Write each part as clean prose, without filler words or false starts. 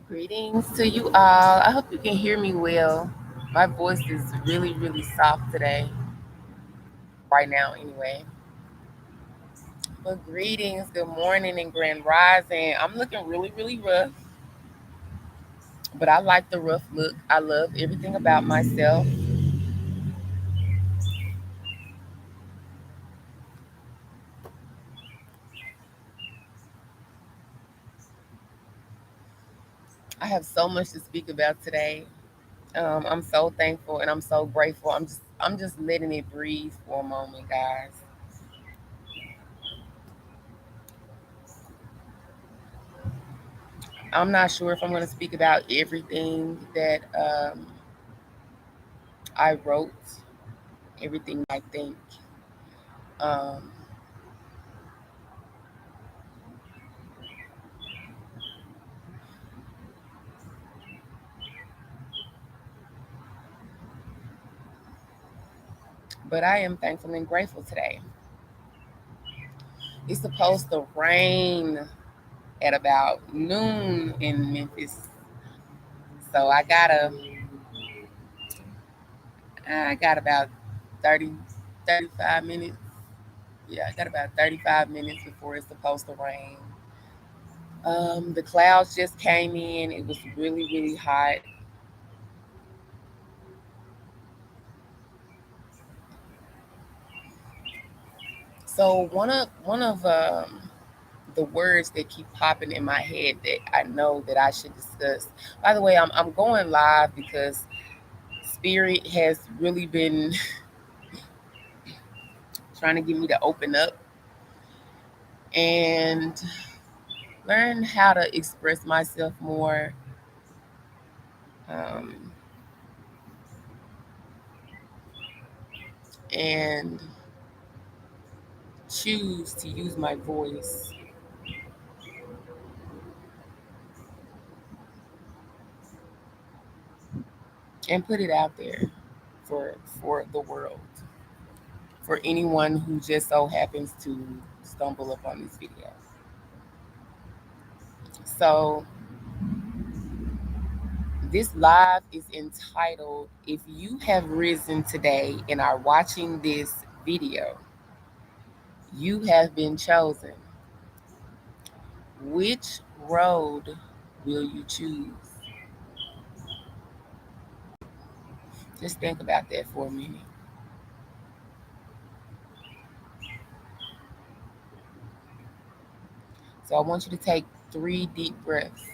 Greetings to you all. I hope you can hear me well. My voice is really, really soft today, right now, anyway. But greetings, good morning, and grand rising. I'm looking really, really rough, but I like the rough look. I love everything about myself. I have so much to speak about today. I'm so thankful and I'm so grateful. I'm just letting it breathe for a moment, guys. I'm not sure if I'm going to speak about everything that I wrote, everything I think. Um, but I am thankful and grateful today. It's supposed to rain at about noon in Memphis, so I got about 30, 35 minutes. Yeah, I got about 35 minutes before it's supposed to rain. The clouds just came in. It was really, really hot. So one of the words that keep popping in my head that I know that I should discuss. By the way, I'm going live because Spirit has really been trying to get me to open up and learn how to express myself more, um, and choose to use my voice and put it out there for the world, for anyone who just so happens to stumble upon this video. So this live is entitled "If You Have Risen Today and Are Watching This Video, You Have Been Chosen. Which road will you choose?" Just think about that for a minute. So I want you to take 3 deep breaths.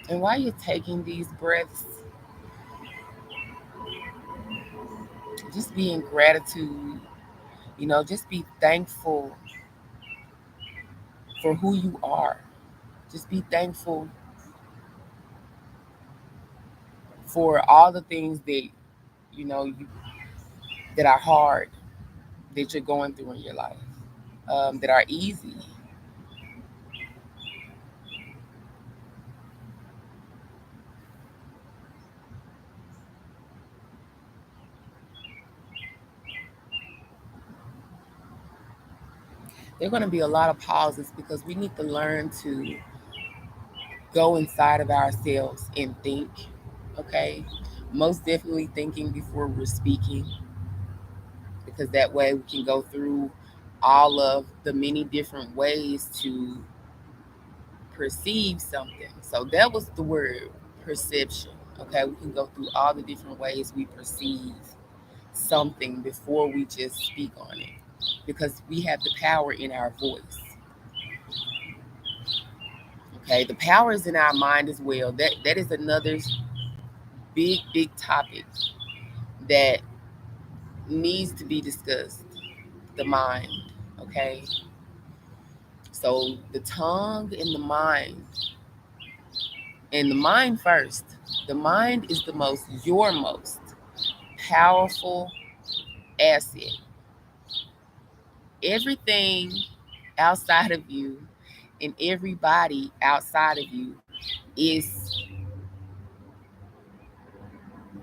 And while you're taking these breaths, just be in gratitude. Just be thankful for who you are. Just be thankful for all the things that that are hard, that you're going through in your life, that are easy. There are going to be a lot of pauses because we need to learn to go inside of ourselves and think. Okay, most definitely thinking before we're speaking, because that way we can go through all of the many different ways to perceive something. So that was the word, perception. Okay, we can go through all the different ways we perceive something before we just speak on it, because we have the power in our voice. Okay, the power is in our mind as well. That is another big, big topic that needs to be discussed. The mind. Okay, so the tongue and the mind, and the mind first. The mind is your most powerful asset. Everything outside of you and everybody outside of you is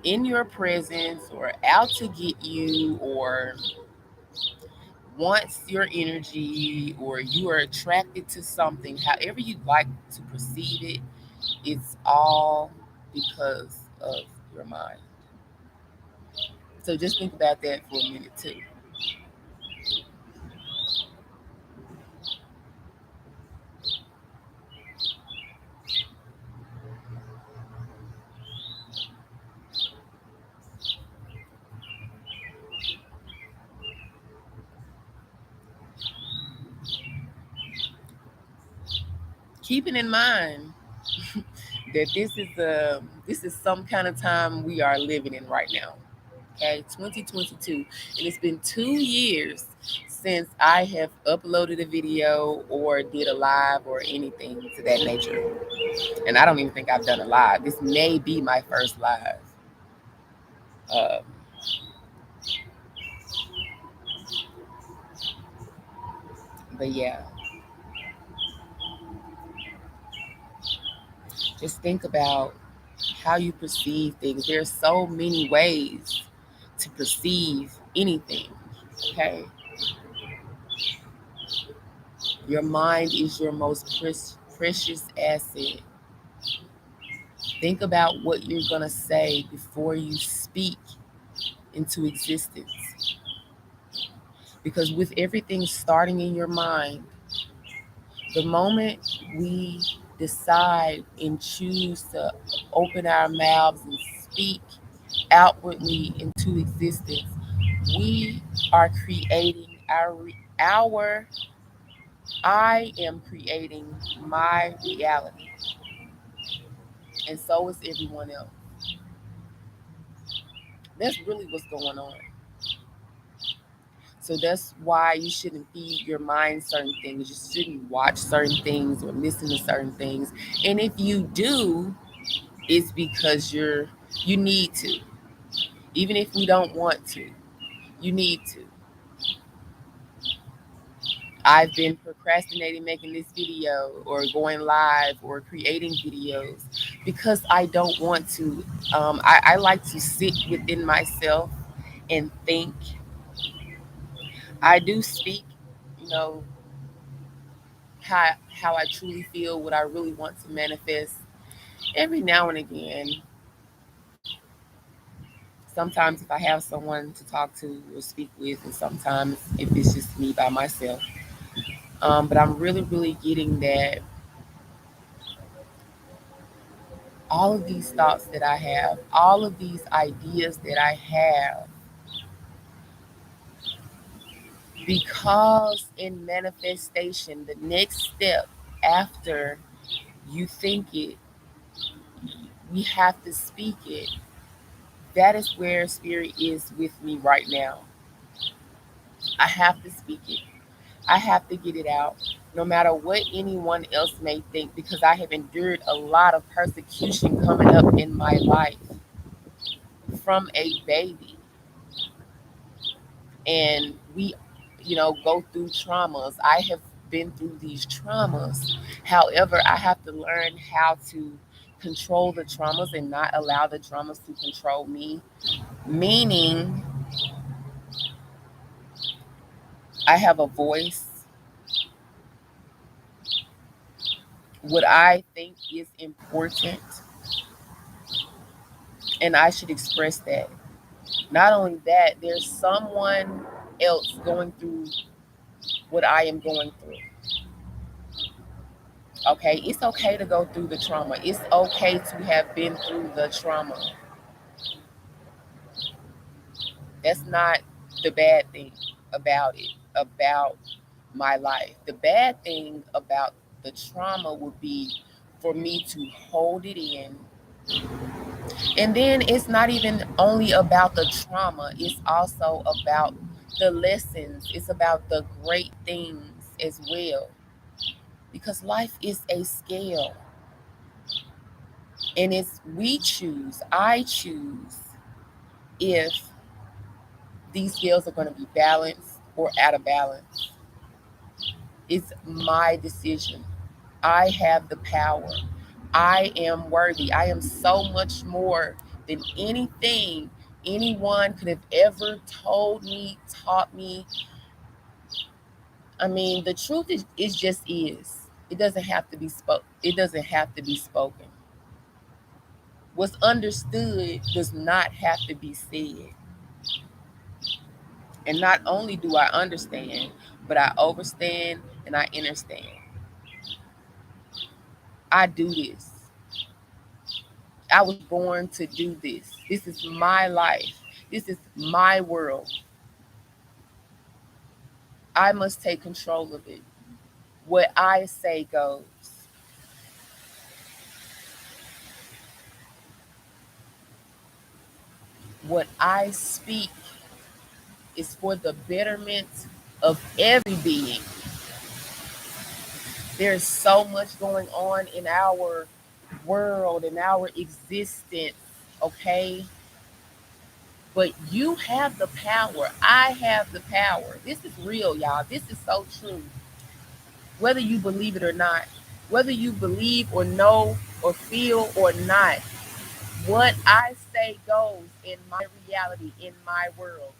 in your presence or out to get you or wants your energy or you are attracted to something, however you like to perceive it, it's all because of your mind. So just think about that for a minute too. Keeping in mind that this is some kind of time we are living in right now. Okay, 2022, and it's been 2 years since I have uploaded a video or did a live or anything to that nature. And I don't even think I've done a live. This may be my first live. Um, but yeah, just think about how you perceive things. There's so many ways to perceive anything. Okay, your mind is your most precious asset. Think about what you're going to say before you speak into existence. Because with everything starting in your mind, the moment we decide and choose to open our mouths and speak outwardly into existence, we are creating our I am creating my reality, and so is everyone else. That's really what's going on. So that's why you shouldn't feed your mind certain things. You shouldn't watch certain things or listen to certain things. And if you do, it's because you need to. Even if you don't want to, you need to. I've been procrastinating making this video or going live or creating videos because I don't want to. I like to sit within myself and think. I do speak, you know, how I truly feel, what I really want to manifest. Every now and again, sometimes if I have someone to talk to or speak with, and sometimes if it's just me by myself. But I'm really, really getting that all of these thoughts that I have, all of these ideas that I have, because in manifestation, the next step after you think it, we have to speak it. That is where spirit is with me right now. I have to speak it. I have to get it out, no matter what anyone else may think, because I have endured a lot of persecution coming up in my life from a baby. And we, go through traumas. I have been through these traumas. However, I have to learn how to control the traumas and not allow the traumas to control me. Meaning, I have a voice. What I think is important, and I should express that. Not only that, there's someone else going through what I am going through. Okay, it's okay to go through the trauma. It's okay to have been through the trauma. That's not the bad thing about it, about my life. The bad thing about the trauma would be for me to hold it in. And then it's not even only about the trauma, it's also about the lessons, it's about the great things as well. Because life is a scale, and it's I choose if these scales are going to be balanced or out of balance. It's my decision. I have the power. I am worthy. I am so much more than anything anyone could have ever told me, taught me. I mean, the truth is just is. It doesn't have to be spoke. It doesn't have to be spoken. What's understood does not have to be said. And not only do I understand, but I overstand and I understand. I do this. I was born to do this. This is my life. This is my world. I must take control of it. What I say goes. What I speak is for the betterment of every being. There's so much going on in our world, in our existence, okay? But you have the power. I have the power. This is real, y'all. This is so true. Whether you believe it or not, whether you believe or know or feel or not, what I say goes in my reality, in my world.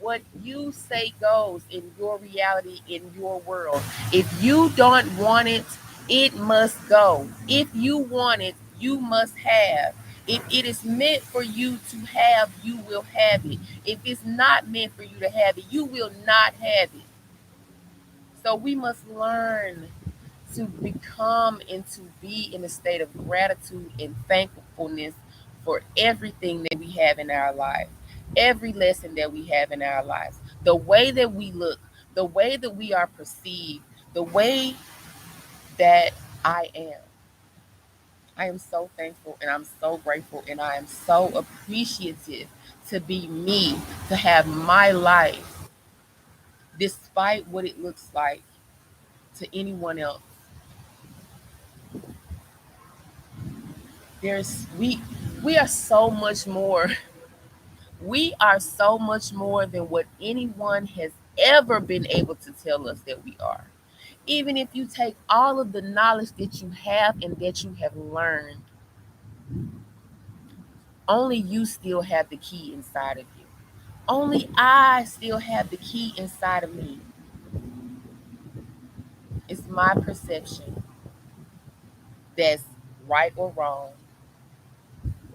What you say goes in your reality, in your world. If you don't want it, it must go. If you want it, you must have. If it is meant for you to have, you will have it. If it's not meant for you to have it, you will not have it. So we must learn to become and to be in a state of gratitude and thankfulness for everything that we have in our life, every lesson that we have in our lives, the way that we look, the way that we are perceived, the way that I am. I am so thankful and I'm so grateful and I am so appreciative to be me, to have my life, despite what it looks like to anyone else. There's we are so much more. We are so much more than what anyone has ever been able to tell us that we are. Even if you take all of the knowledge that you have and that you have learned, only you still have the key inside of you. Only I still have the key inside of me. It's my perception that's right or wrong,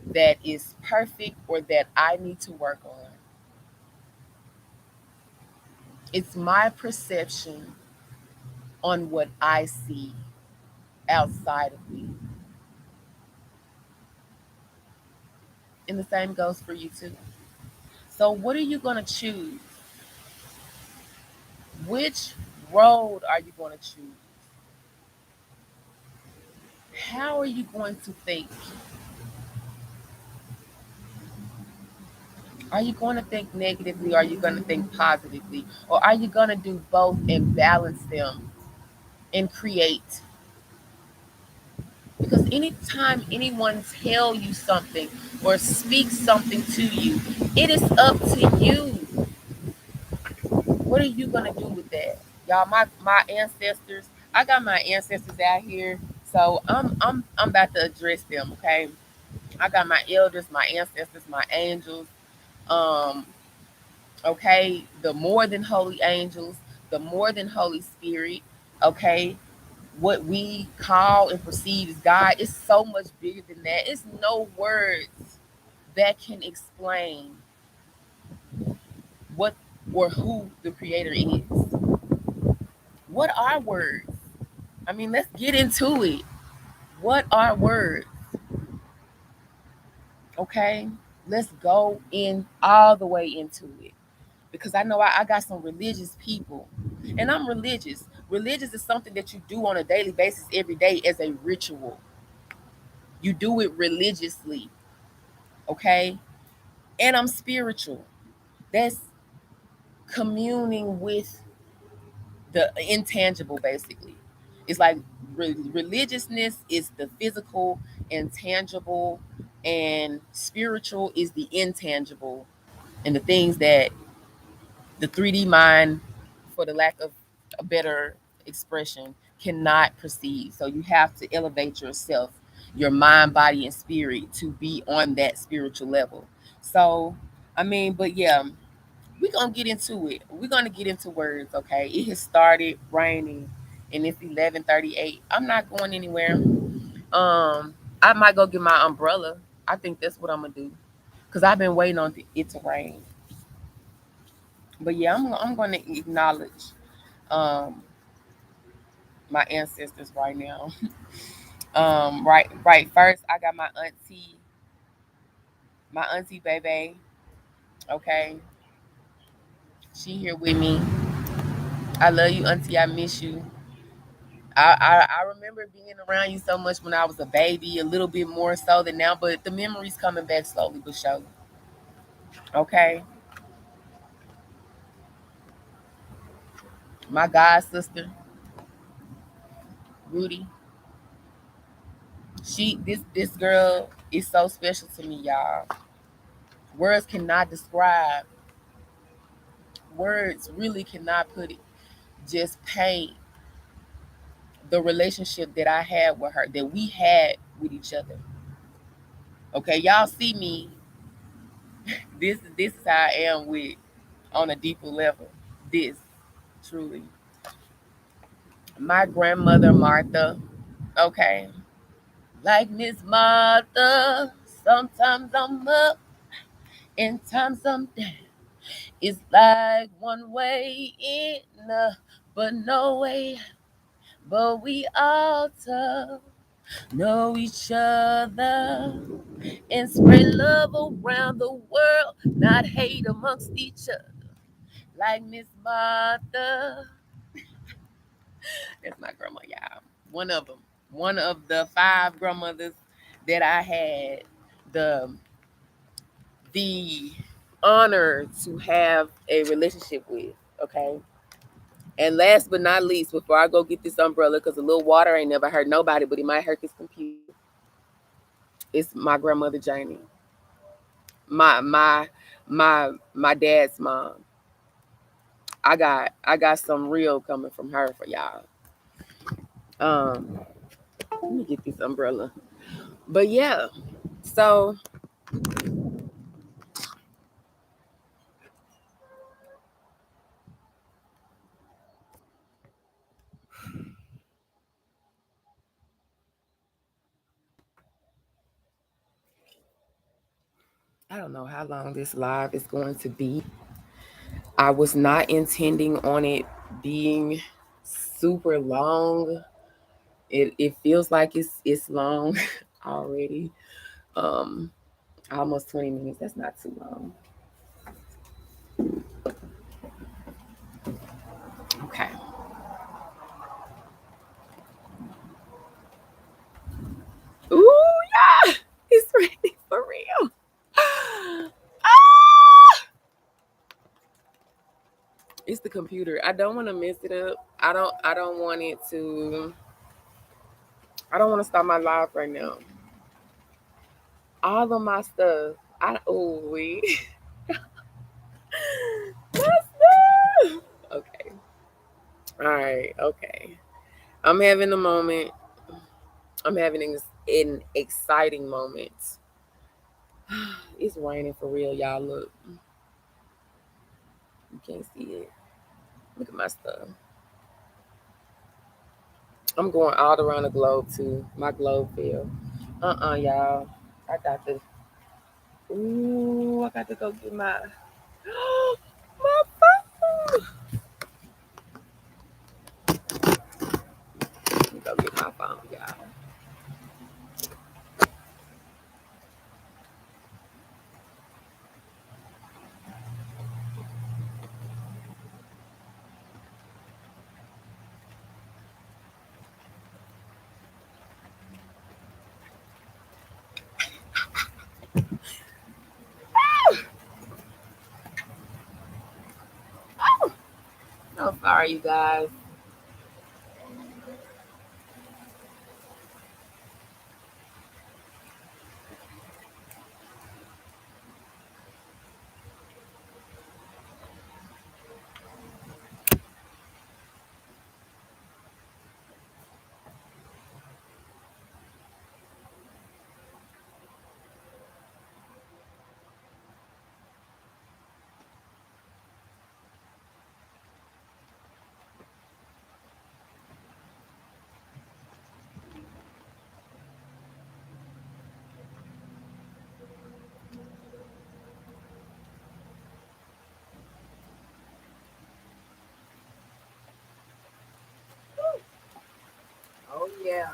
that is perfect or that I need to work on. It's my perception on what I see outside of me. And the same goes for you too. So, what are you going to choose? Which road are you going to choose? How are you going to think? Are you going to think negatively? Or are you going to think positively? Or are you going to do both and balance them and create? Because anytime anyone tell you something or speaks something to you, it is up to you. What are you gonna do with that? Y'all, my ancestors, I got my ancestors out here, so I'm about to address them, okay? I got my elders, my ancestors, my angels, um, okay, the more than holy angels, the more than Holy Spirit, okay? What we call and perceive as God is so much bigger than that. It's no words that can explain what or who the creator is. What are words? I mean, let's get into it. What are words? Okay, let's go in all the way into it because I know I got some religious people, and I'm religious. Religious is something that you do on a daily basis every day as a ritual. You do it religiously, okay? And I'm spiritual. That's communing with the intangible, basically. It's like religiousness is the physical and tangible, and spiritual is the intangible and the things that the 3D mind, for the lack of a better expression, cannot perceive. So you have to elevate yourself. your mind, body, and spirit to be on that spiritual level. So, I mean, but yeah, we're gonna get into it. We're gonna get into words, okay? It has started raining and it's 11:38. I'm not going anywhere. I might go get my umbrella. I think that's what I'm gonna do. Cause I've been waiting on it to rain. But yeah, I'm gonna acknowledge um my ancestors right now. Right. First, I got my auntie baby. Okay, she here with me. I love you, auntie. I miss you. I remember being around you so much when I was a baby, a little bit more so than now, but the memories coming back slowly but surely. Okay, my god sister Rudy, this girl is so special to me, y'all. Words cannot describe. Words really cannot put it. Just paint the relationship that I had with her, that we had with each other. Okay, y'all see me. This is how I am with on a deeper level. This truly. My grandmother Martha, okay? Like Miss Martha, sometimes I'm up and times I'm down. It's like one way in, but no way out. But we all tough, know each other, and spread love around the world, not hate amongst each other. Like Miss Martha. That's my grandma, y'all. One of them. One of the five grandmothers that I had the the honor to have a relationship with. Okay. And last but not least, before I go get this umbrella, because a little water ain't never hurt nobody, but it might hurt this computer. It's my grandmother Janie. My dad's mom. I got some real coming from her for y'all. Um, let me get this umbrella. But yeah, so I don't know how long this live is going to be. I was not intending on it being super long. It feels like it's long already. Um, almost 20 minutes. That's not too long. Okay. Ooh, yeah. It's ready for real. Ah! It's the computer. I don't want to mess it up. I don't want it to I don't want to stop my live right now. All of my stuff. I oh wait. My stuff. Okay. All right. Okay. I'm having a moment. I'm having an exciting moment. It's raining for real, y'all. Look, you can't see it. Look at my stuff. I'm going all around the globe too. My globe fell. Y'all. I got to. Ooh, I got to go get my my phone. Let me go get my phone, y'all. I'm sorry, you guys. yeah.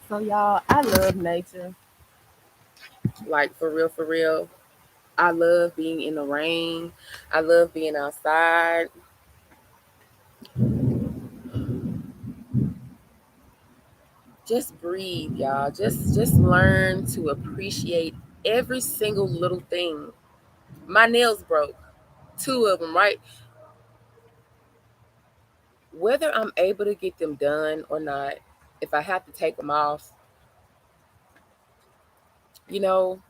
So y'all, I love nature. Like for real, for real. I love being in the rain. I love being outside. Just breathe, y'all. Just learn to appreciate every single little thing. My nails broke. Two of them, right? Whether I'm able to get them done or not, if I have to take them off, you know,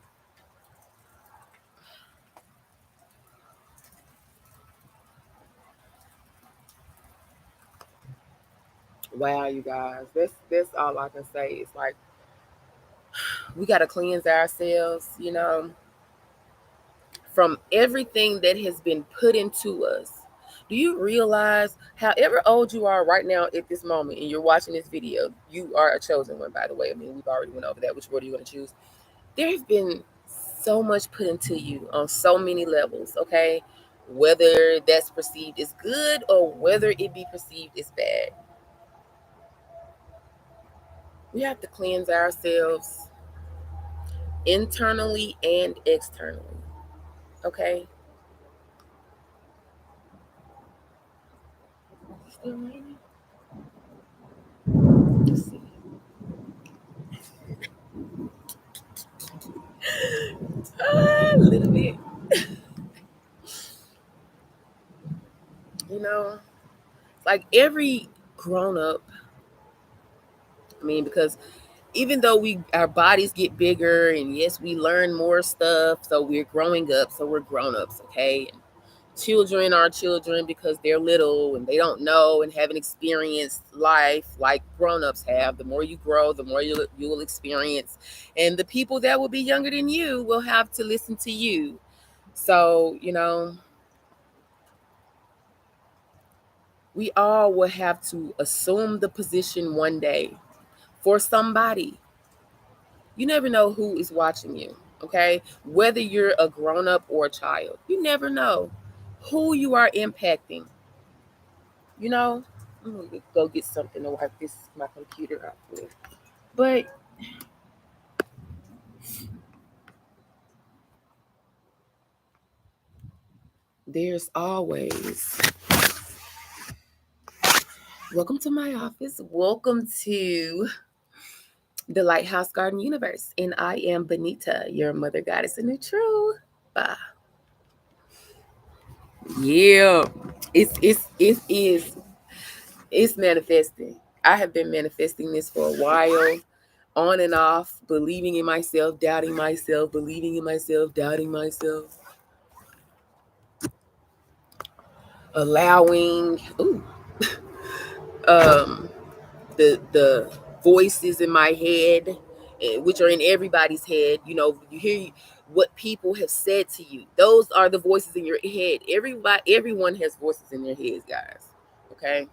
wow, you guys. That's all I can say. It's like we gotta cleanse ourselves, from everything that has been put into us. Do you realize, however old you are right now at this moment and you're watching this video, you are a chosen one, by the way. I mean, we've already went over that. Which word are you going to choose? There has been so much put into you on so many levels, okay? Whether that's perceived as good or whether it be perceived as bad. We have to cleanse ourselves internally and externally, okay? Still raining? Let's see. A little bit. You know, like every grown up, I mean, because even though our bodies get bigger and yes, we learn more stuff, so we're growing up, so we're grown ups, okay? And children are children because they're little and they don't know and haven't experienced life like grown ups have. The more you grow, the more you will experience. And the people that will be younger than you will have to listen to you. So, we all will have to assume the position one day for somebody. You never know who is watching you, okay? Whether you're a grown up or a child, you never know who you are impacting. You know, I'm gonna go get something to wipe my computer out with. But there's always welcome to my office. Welcome to the Lighthouse Garden Universe. And I am Benita, your mother goddess in the true. Bye. Yeah. It's manifesting. I have been manifesting this for a while, on and off, believing in myself, doubting myself, believing in myself, doubting myself, allowing um the voices in my head, which are in everybody's head. You hear what people have said to you. Those are the voices in your head. Everyone has voices in their heads, guys. Okay,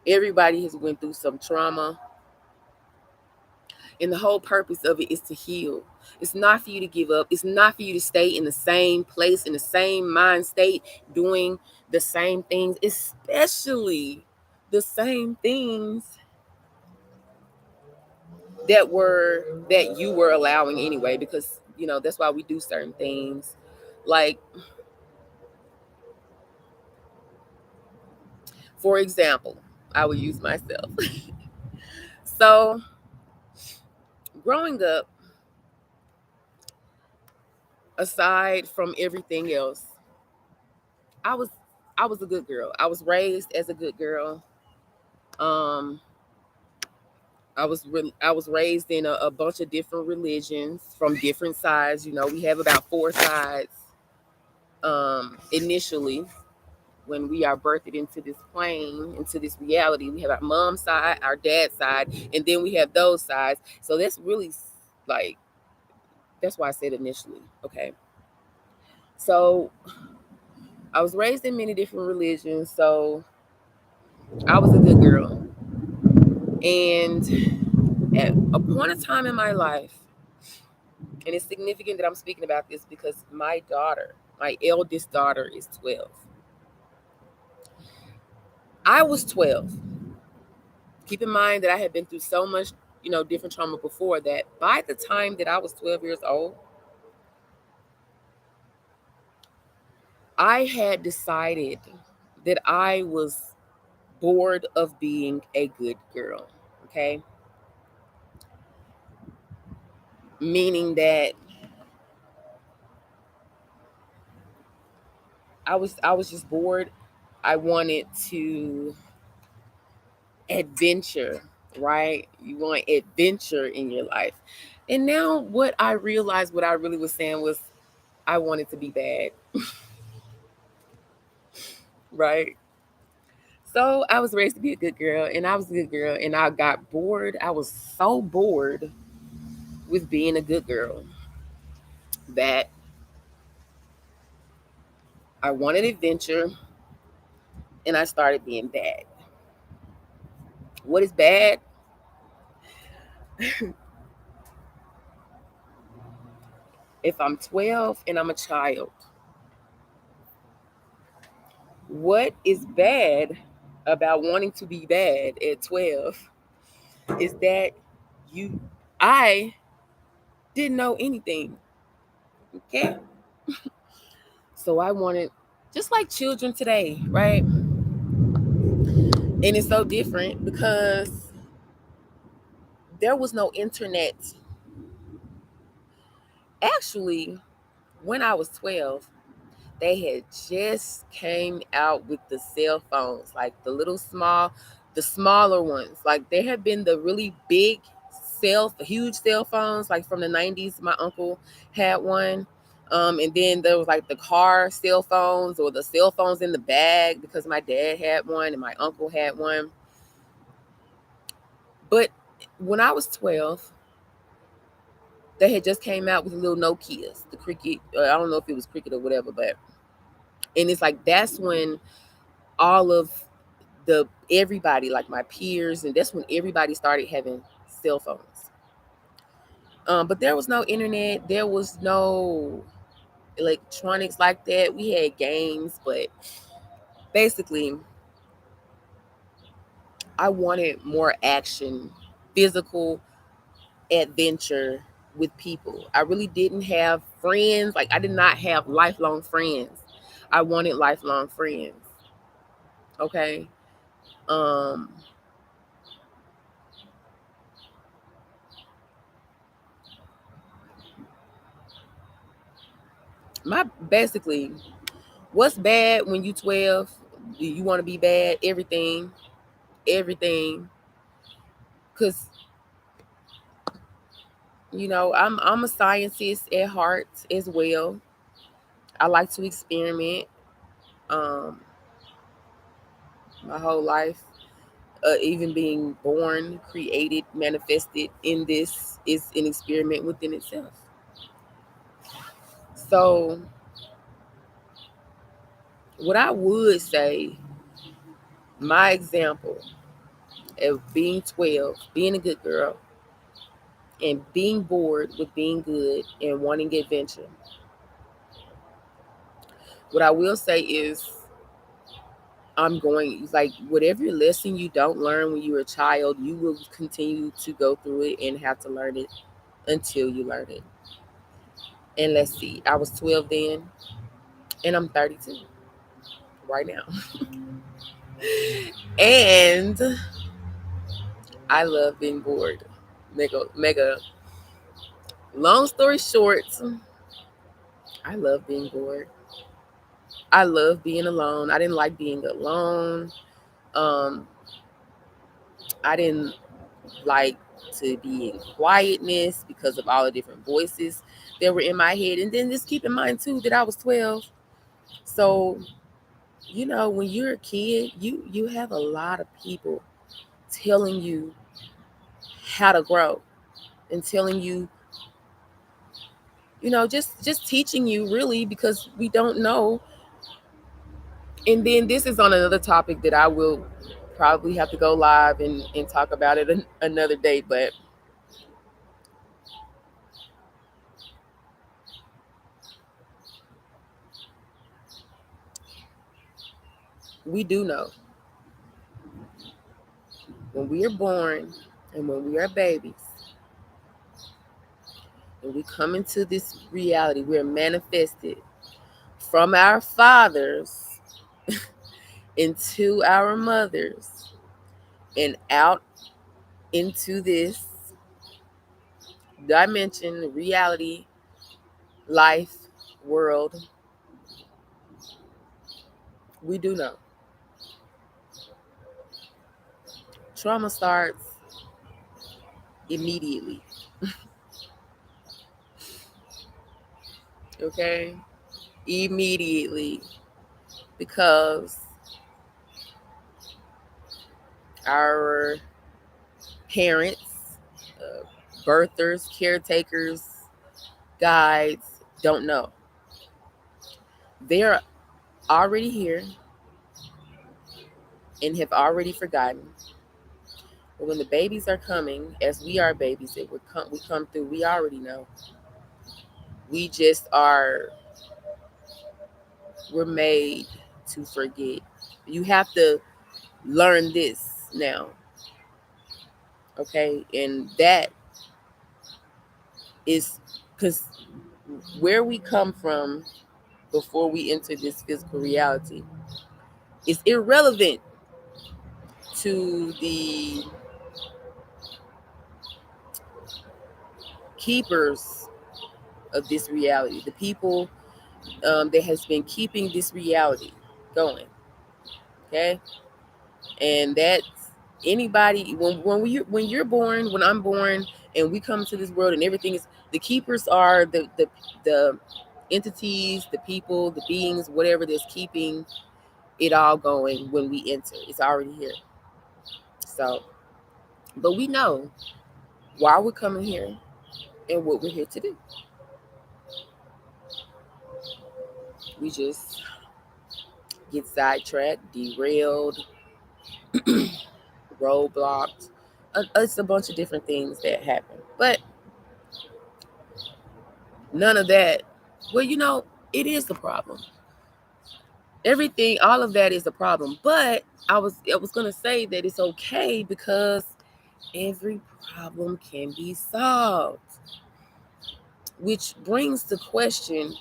everybody has went through some trauma. And the whole purpose of it is to heal. It's not for you to give up. It's not for you to stay in the same place, in the same mind state, doing the same things, especially the same things that you were allowing anyway, because that's why we do certain things. Like, for example, I will use myself. So growing up, aside from everything else, I was I was a good girl. I was raised as a good girl. Um, I was raised in a bunch of different religions from different sides. We have about four sides. initially, when we are birthed into this plane, into this reality, we have our mom's side, our dad's side, and then we have those sides. So that's really like, that's why I said initially. Okay. So I was raised in many different religions. So I was a good girl. And at a point of time in my life, and it's significant that I'm speaking about this because my daughter, my eldest daughter, is 12. I was 12. Keep in mind that I had been through so much, different trauma before that. By the time that I was 12 years old, I had decided that I was bored of being a good girl. Okay. Meaning that I was just bored. I wanted to adventure, right? You want adventure in your life. And now what I realized, what I really was saying was I wanted to be bad, right? So I was raised to be a good girl, and I was a good girl, and I got bored. I was so bored with being a good girl that I wanted adventure, and I started being bad. What is bad? If I'm 12 and I'm a child, what is bad about wanting to be bad at 12 is that you I didn't know anything. Okay. So I wanted, just like children today, right? And it's so different because there was no internet. Actually, when I was 12, they had just came out with the cell phones, like the smaller ones. Like there had been the really big huge cell phones, like from the 90s. My uncle had one. And then there was like the car cell phones or the cell phones in the bag because my dad had one and my uncle had one. But when I was 12, they had just came out with little Nokias, the Cricket. I don't know if it was Cricket or whatever, but and it's like that's when all of the everybody, like my peers, and that's when everybody started having cell phones. But there was no internet, there was no electronics like that. We had games, but basically, I wanted more action, physical adventure with people. I really didn't have friends. Like I did not have lifelong friends. I wanted lifelong friends. Okay. Um my basically what's bad when you 12? Do you want to be bad? Everything. Everything. Cause I'm a scientist at heart as well. I like to experiment. Um my whole life. Even being born, created, manifested in this is an experiment within itself. So, what I would say, my example of being 12, being a good girl, and being bored with being good and wanting adventure, what I will say is, like, whatever lesson you don't learn when you're a child, you will continue to go through it and have to learn it until you learn it. And let's see, I was 12 then, and I'm 32 right now. And I love being bored. Mega. Long story short, I love being bored. I love being alone. I didn't like being alone. Um, I didn't like to be in quietness because of all the different voices that were in my head. And then just keep in mind too that I was 12. So, when you're a kid, you have a lot of people telling you how to grow and telling you, just teaching you really, because we don't know. And then this is on another topic that I will probably have to go live and talk about it another day, but we do know when we are born and when we are babies and we come into this reality, we're manifested from our fathers into our mothers and out into this dimension, reality, life, world. We do know trauma starts immediately. Okay, immediately, because our parents, uh, birthers, caretakers, guides don't know. They're already here and have already forgotten. But when the babies are coming, as we are babies, we come through, we already know. We just are, we're made to forget. You have to learn this now, okay? And that is because where we come from before we enter this physical reality is irrelevant to the keepers of this reality, the people that has been keeping this reality going. Okay, and that's anybody when you're born, when I'm born, and we come to this world, and everything is, the keepers are the entities, the people, the beings, whatever that's keeping it all going. When we enter, it's already here. So, but we know why we're coming here and what we're here to do. We just get sidetracked, derailed, roadblocked. It's a bunch of different things that happen, but none of that. Well, it is the problem. Everything, all of that is a problem. But I was gonna say that it's okay because every problem can be solved. Which brings the question: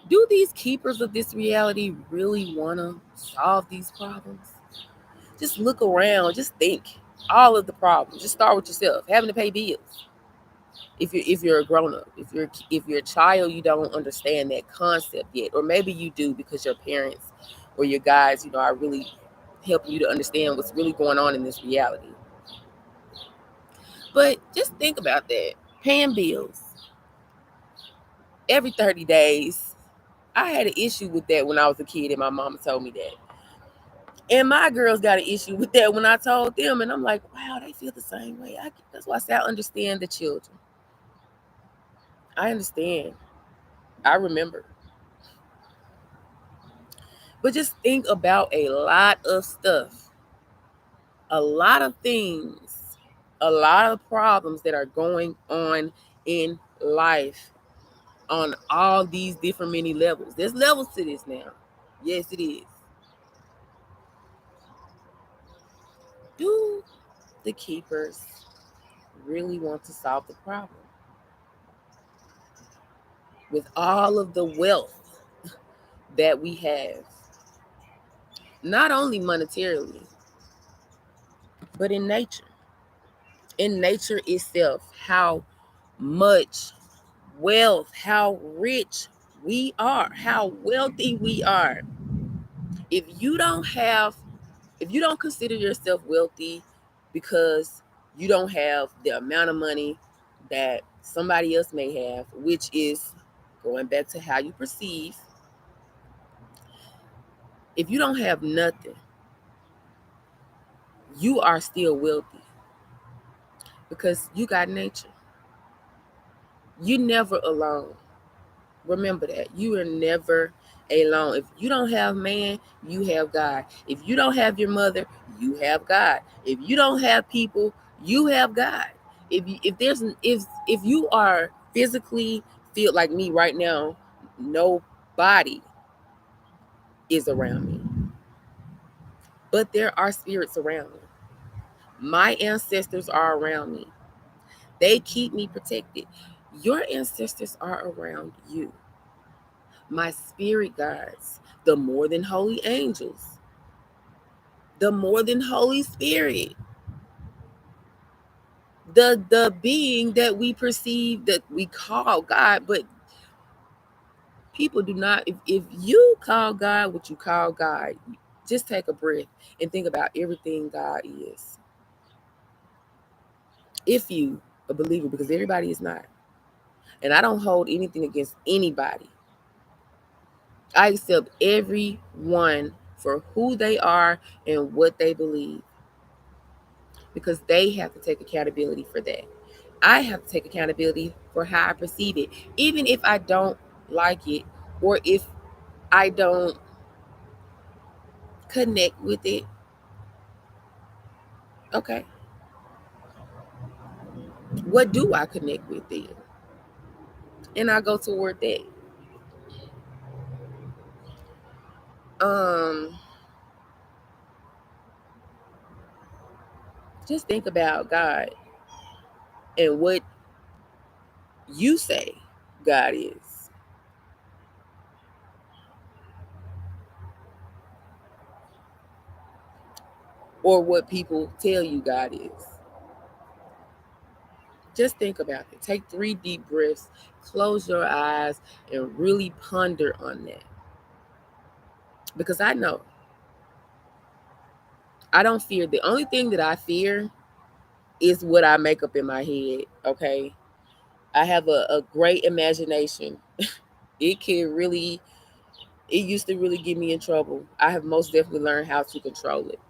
do these keepers of this reality really wanna solve these problems? Just look around, just think all of the problems. Just start with yourself, having to pay bills. If you're a grown up, if you're a child, you don't understand that concept yet, or maybe you do because your parents or your guides, are really helping you to understand what's really going on in this reality. But just think about that: paying bills every 30 days. I had an issue with that when I was a kid, and my mama told me that. And my girls got an issue with that when I told them, and I'm like, wow, they feel the same way. That's why I say I understand the children. I understand. I remember. But just think about a lot of stuff, a lot of things, a lot of problems that are going on in life on all these different many levels. There's levels to this now. Yes, it is. Do the keepers really want to solve the problem with all of the wealth that we have? Not only monetarily, but in nature itself, how much wealth, how rich we are, how wealthy we are. If you don't have, if you don't consider yourself wealthy because you don't have the amount of money that somebody else may have, which is going back to how you perceive, If you don't have nothing, you are still wealthy because you got nature. You're never alone. Remember that. You are never alone. If you don't have man, you have God. If you don't have your mother, you have God. If you don't have people, you have God. If you are physically feel like me right now, nobody is around me. But there are spirits around me. My ancestors are around me. They keep me protected. Your ancestors are around you. My spirit guides, the more than holy angels, the more than Holy Spirit, the being that we perceive that we call God, but people do not. If you call God what you call God, just take a breath and think about everything God is. If you a believer, because everybody is not, and I don't hold anything against anybody. I accept everyone for who they are and what they believe because they have to take accountability for that. I have to take accountability for how I perceive it, even if I don't like it or if I don't connect with it. Okay, what do I connect with then? And I go toward that. Um, just think about God and what you say God is, or what people tell you God is. Just think about it. Take 3 deep breaths, close your eyes, and really ponder on that. Because I know I don't fear. The only thing that I fear is what I make up in my head. Okay. I have a great imagination. It can really, it used to really get me in trouble. I have most definitely learned how to control it.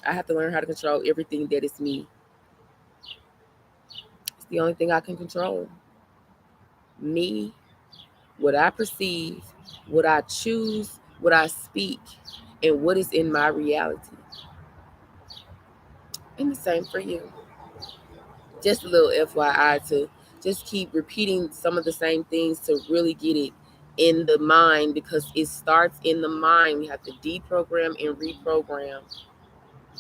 I have to learn how to control everything that is me. It's the only thing I can control. Me, what I perceive, what I choose, what I speak, and what is in my reality. And the same for you. Just a little FYI to just keep repeating some of the same things to really get it in the mind because it starts in the mind. We have to deprogram and reprogram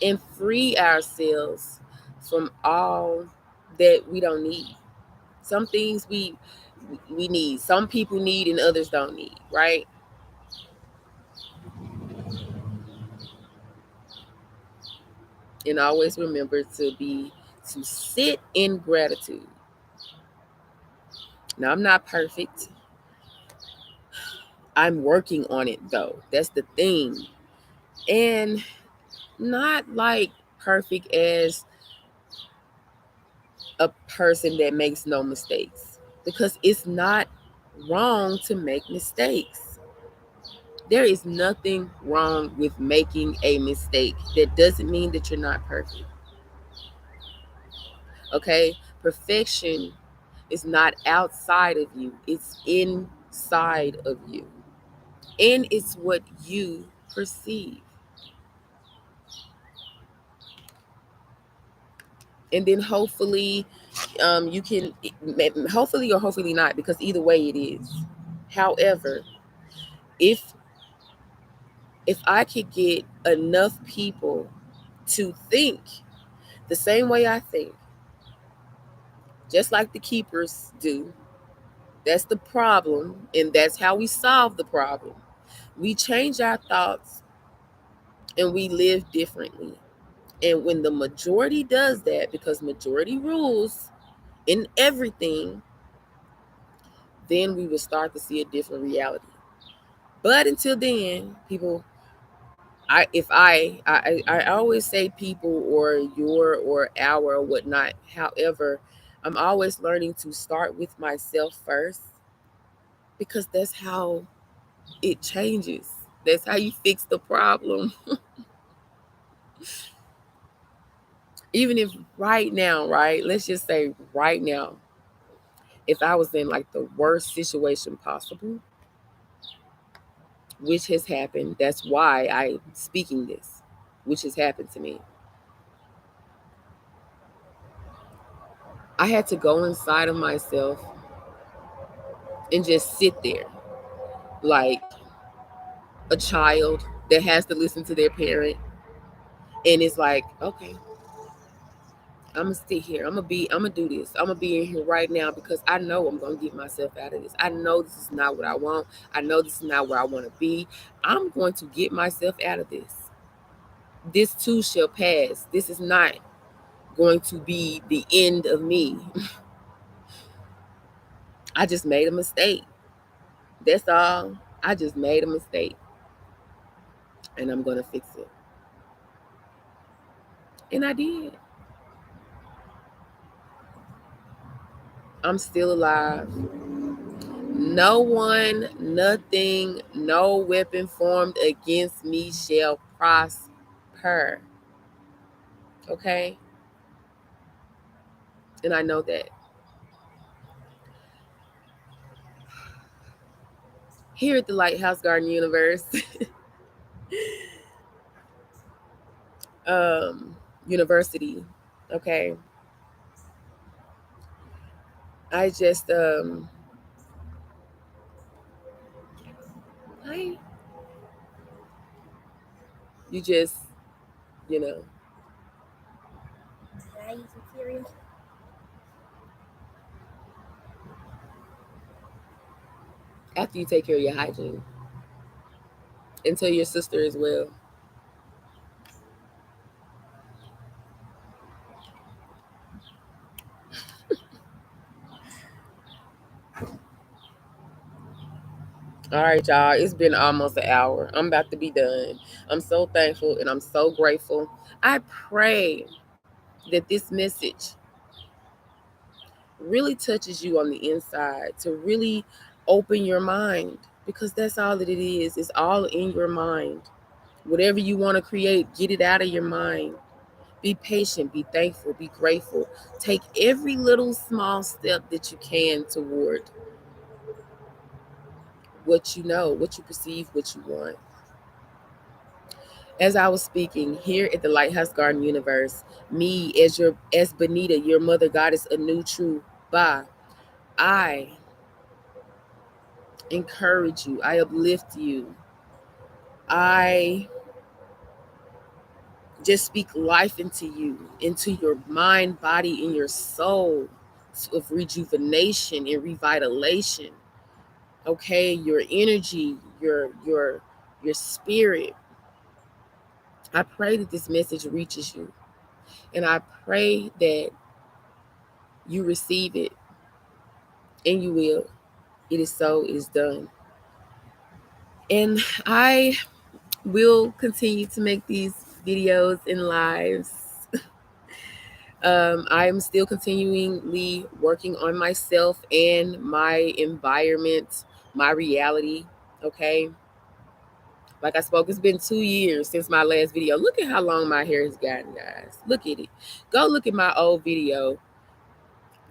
and free ourselves from all that we don't need. Some things we need, some people need and others don't need, right? And always remember to sit in gratitude. Now I'm not perfect. I'm working on it though. That's the thing. And not like perfect as a person that makes no mistakes because it's not wrong to make mistakes. There is nothing wrong with making a mistake. That doesn't mean that you're not perfect. Okay? Perfection is not outside of you, it's inside of you. And it's what you perceive. And then hopefully you can, hopefully or hopefully not, because either way it is. However, if I could get enough people to think the same way I think, just like the keepers do, that's the problem, and that's how we solve the problem. We change our thoughts and we live differently. And when the majority does that, because majority rules in everything, then we will start to see a different reality. But until then, people, I always say people or your or our or whatnot. However, I'm always learning to start with myself first because that's how it changes. That's how you fix the problem. Even if right now, right? Let's just say right now, if I was in like the worst situation possible, which has happened, that's why I'm speaking this, which has happened to me. I had to go inside of myself and just sit there like a child that has to listen to their parent. And it's like, okay, I'm gonna sit here. I'm gonna do this. I'm gonna be in here right now because I know I'm gonna get myself out of this. I know this is not what I want. I know this is not where I want to be. I'm going to get myself out of this. This too shall pass. This is not going to be the end of me. I just made a mistake. That's all. I just made a mistake. And I'm gonna fix it. And I did. I'm still alive. No one, nothing, no weapon formed against me shall prosper. Okay? And I know that. Here at the Lighthouse Garden Universe, University, okay? I just, I, you just, you know, Can I use some cereal? after you take care of your hygiene, and tell your sister as well. All right, y'all. It's been almost an hour. I'm about to be done. I'm so thankful and I'm so grateful. I pray that this message really touches you on the inside to really open your mind because that's all that it is. It's all in your mind. Whatever you want to create, get it out of your mind. Be patient, be thankful, be grateful. Take every little small step that you can toward what you know, what you perceive, what you want. As I was speaking here at the Lighthouse Garden Universe, me as Benita, your mother goddess, a new true Ba, I encourage you, I uplift you, I just speak life into you, into your mind, body, and your soul of rejuvenation and revitalization. Okay, your energy, your spirit. I pray that this message reaches you, and I pray that you receive it, and you will. It is so. It is done, and I will continue to make these videos and lives. I am still continually working on myself and my environment, my reality. Okay. Like I spoke, it's been 2 years since my last video. Look at how long my hair has gotten, guys. Look at it. Go look at my old video.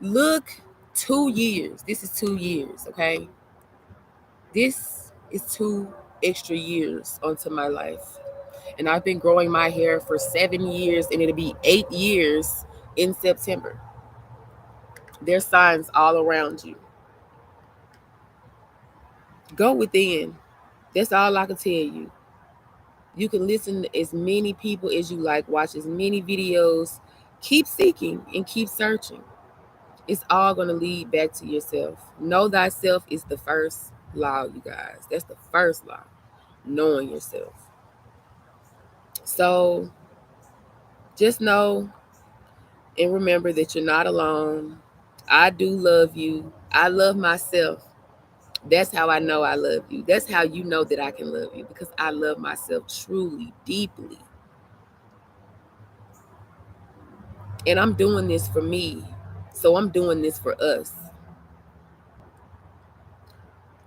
Look, 2 years. This is 2 years, okay? This is 2 extra years onto my life. And I've been growing my hair for 7 years, and it'll be 8 years in September. There's signs all around you. Go within. That's all I can tell you. You can listen to as many people as you like, watch as many videos. Keep seeking and keep searching. It's all going to lead back to yourself. Know thyself is the first law, you guys. That's the first law, knowing yourself. So just know and remember that you're not alone. I do love you. I love myself. That's how I know I love you. That's how you know that I can love you because I love myself truly, deeply. And I'm doing this for me. So I'm doing this for us.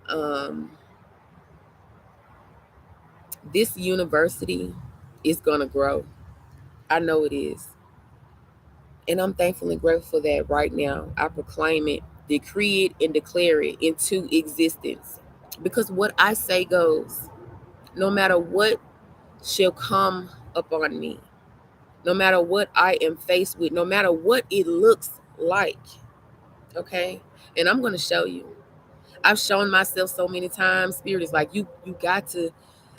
Um, This university is going to grow. I know it is. And I'm thankful and grateful for that right now. I proclaim it, decree it, and declare it into existence. Because what I say goes, no matter what shall come upon me, no matter what I am faced with, no matter what it looks like. Okay? And I'm going to show you. I've shown myself so many times. Spirit is like, you got to,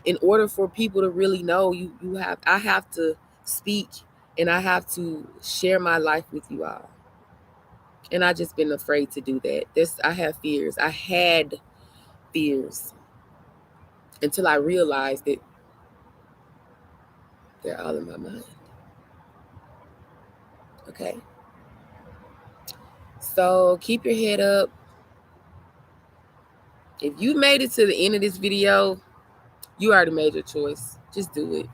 in order for people to really know, I have to speak, and I have to share my life with you all. And I just been afraid to do that. I have fears. I had fears until I realized that they're all in my mind. Okay. So keep your head up. If you made it to the end of this video, you already made your choice. Just do it.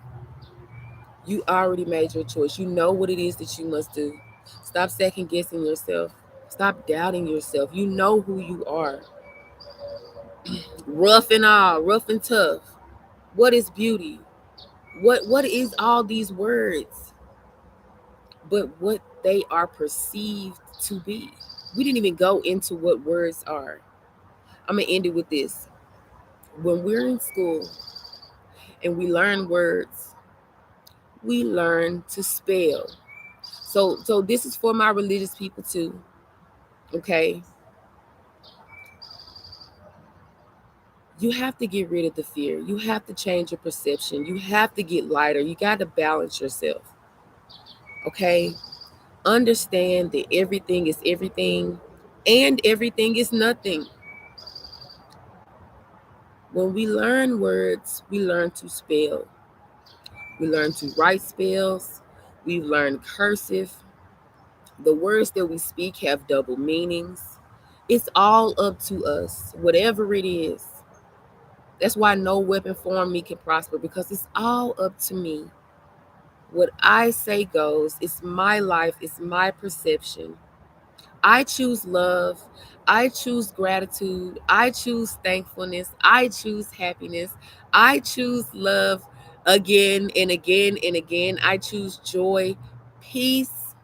You already made your choice. You know what it is that you must do. Stop second guessing yourself. Stop doubting yourself. You know who you are. Rough and all, rough and tough. What is beauty? What is all these words? But what they are perceived to be. We didn't even go into what words are. I'm gonna end it with this. When we're in school and we learn words, we learn to spell. So this is for my religious people too. Okay. You have to get rid of the fear. You have to change your perception. You have to get lighter. You got to balance yourself. Okay? Understand that everything is everything and everything is nothing. When we learn words, we learn to spell. We learn to write spells. We learn cursive. The words that we speak have double meanings. It's all up to us, whatever it is. That's why no weapon formed me can prosper, because it's all up to me. What I say goes. It's my life. It's my perception. I choose love. I choose gratitude. I choose thankfulness. I choose happiness. I choose love again and again and again. I choose joy, peace,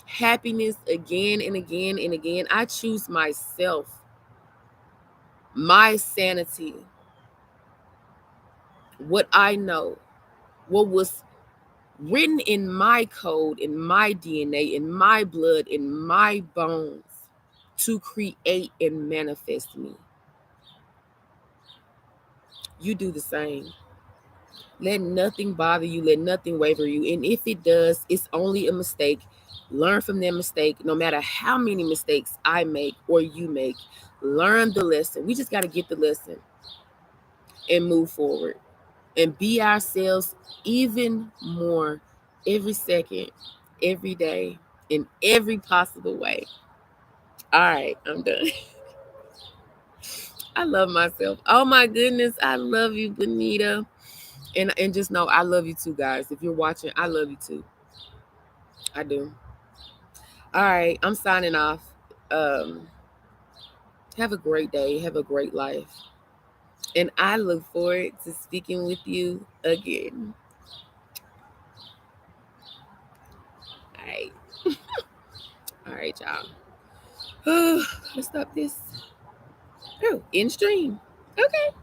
happiness again and again and again. I choose myself, my sanity, what I know, what was written in my code, in my DNA, in my blood, in my bones to create and manifest me. You do the same. Let nothing bother you. Let nothing waver you. And if it does, it's only a mistake. Learn from that mistake. No matter how many mistakes I make or you make, learn the lesson. We just got to get the lesson and move forward and be ourselves even more every second, every day, in every possible way. All right, I'm done. I love myself. Oh my goodness, I love you, Bonita. And just know I love you too, guys. If you're watching, I love you too. I do. All right, I'm signing off. Um, have a great day. Have a great life. And I look forward to speaking with you again. All right. All right, y'all. Let's stop this. Oh, in stream. Okay.